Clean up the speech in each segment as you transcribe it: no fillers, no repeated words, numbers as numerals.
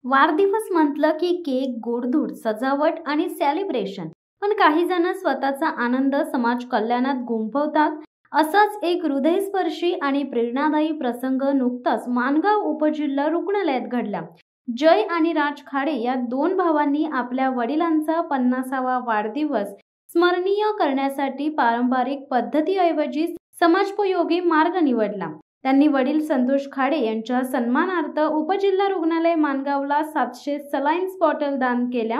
वाढदिवस म्हटलं की केक, गोडधोड, सजावट आणि सेलिब्रेशन. पण काही जण स्वतःचा आनंद समाज कल्याणात गुंफवतात. असाच एक हृदयस्पर्शी आणि प्रेरणादायी प्रसंग नुकताच माणगाव उपजिल्हा रुग्णालयात घडला. जय आणि राज खाडे या दोन भावांनी आपल्या वडिलांचा 50वा वाढदिवस स्मरणीय करण्यासाठी पारंपरिक पद्धतीऐवजी समाजोपयोगी मार्ग निवडला. त्यांनी वडील संतोष खाडे यांच्या सन्मानार्थ उपजिल्हा रुग्णालय माणगावला 700 सलाईन्स बॉटल दान केल्या.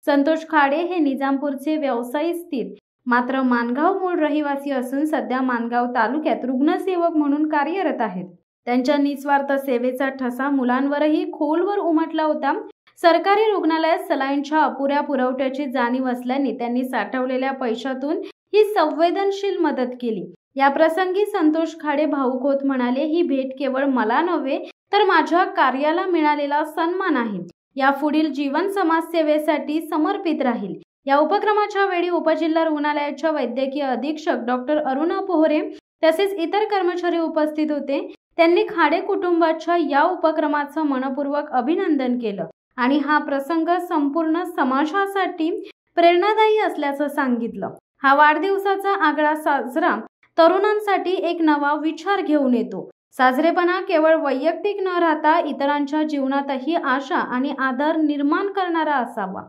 संतोष खाडे हे निजामपूरचे व्यवसायी स्थित मात्र माणगाव मूळ रहिवासी असून सध्या माणगाव तालुक्यात रुग्णसेवक म्हणून कार्यरत आहेत. त्यांच्या निस्वार्थ सेवेचा ठसा मुलांवरही खोलवर उमटला होता. सरकारी रुग्णालयात सलाईनच्या अपुऱ्या पुरवठ्याची जाणीव असल्याने त्यांनी साठवलेल्या पैशातून ही संवेदनशील मदत केली. या प्रसंगी संतोष खाडे भाऊक होत म्हणाले, ही भेट केवळ मला नव्हे तर माझ्या कार्याला मिळालेला सन्मान आहे. यापुढील जीवन समाजसेवेसाठी समर्पित राहील. या उपक्रमाच्या वेळी उपजिल्हा रुग्णालयाच्या वैद्यकीय अधीक्षक डॉक्टर अरुणा पोहरे तसेच इतर कर्मचारी उपस्थित होते. त्यांनी खाडे कुटुंबाच्या या उपक्रमाचं मनपूर्वक अभिनंदन केलं आणि हा प्रसंग संपूर्ण समाजासाठी प्रेरणादायी असल्याचं सांगितलं. हा वाढदिवसाचा आगळा साजरा तरुणांसाठी एक नवा विचार घेऊन येतो. साजरेपणा केवळ वैयक्तिक न राहता इतरांच्या जीवनातही आशा आणि आदर निर्माण करणारा असावा.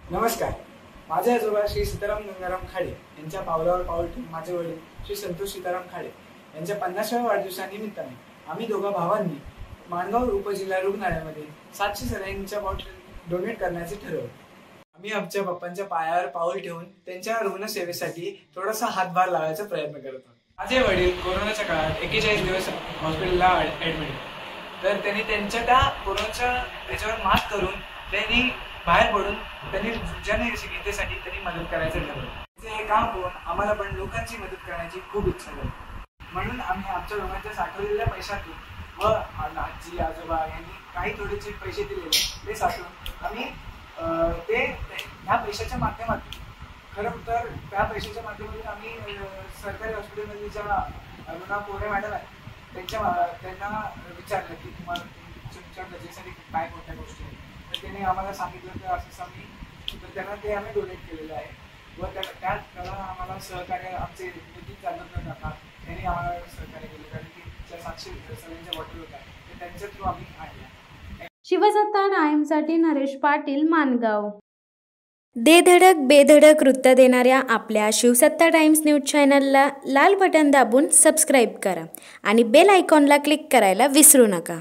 नमस्कार. माझे आजोबा श्री सीताराम गंगाराम खाडे यांच्या पावलावर पाऊल ठेवून माझे वडील श्री संतोष सीताराम खाडे यांच्या 50व्या वाढदिवसानिमित्ताने आम्ही दोघा भावांनी माणगाव उपजिल्हा रुग्णालयामध्ये 700 सलाईनच्या बॉटल डोनेट करण्याचे ठरवले. आम्ही आमच्या पप्पांच्या पायावर पाऊल ठेवून त्यांच्या रुग्णसेवेसाठी थोडासा हातभार लावायचा प्रयत्न करत आहोत. माझे वडील कोरोनाच्या काळात 41 दिवस हॉस्पिटलला ऍडमिट. तर त्यांनी त्यांच्या त्या कोरोनाच्या याच्यावर मात करून त्यांनी बाहेर पडून त्यांनी जनसेवेसाठी त्यांनी मदत करायचं ठरवलं. हे काम करून आम्हाला पण लोकांची मदत करण्याची खूप इच्छा झाली. म्हणून आम्ही आमच्या दोघांच्या साठवलेल्या पैशातून व आजी आजोबा यांनी काही थोडेसे पैसे दिलेले ते साठवून आम्ही ह्या पैशाच्या माध्यमातून खरं तर त्या पैशाच्या माध्यमातून आम्ही सरकारी हॉस्पिटलमध्ये ज्या अरुणा पोहरे मॅडम आहेत त्यांना विचारलं की तुम्हाला तुमच्या गरजेसाठी काय कोणत्या गोष्टी आहेत. तर त्यांनी आम्हाला सांगितलं तर असं आम्ही तर त्यांना ते आम्ही डोनेट केलेलं आहे व त्याला आम्हाला सहकार्य आमचे निधी चालत न जाता त्यांनी आम्हाला सहकार्य केलं. कारण की ज्या 700 सलाईनच्या बॉटल होत्या ते त्यांच्या थ्रू आम्ही आणल्या. शिवसत्ता टाइम्ससाठी नरेश पाटील, माणगाव. दे धडक बेधडक वृत्त देणाऱ्या आपल्या शिवसत्ता टाइम्स न्यूज चॅनलला लाल बटन दाबून सबस्क्राईब करा आणि बेल आयकॉनला क्लिक करायला विसरू नका.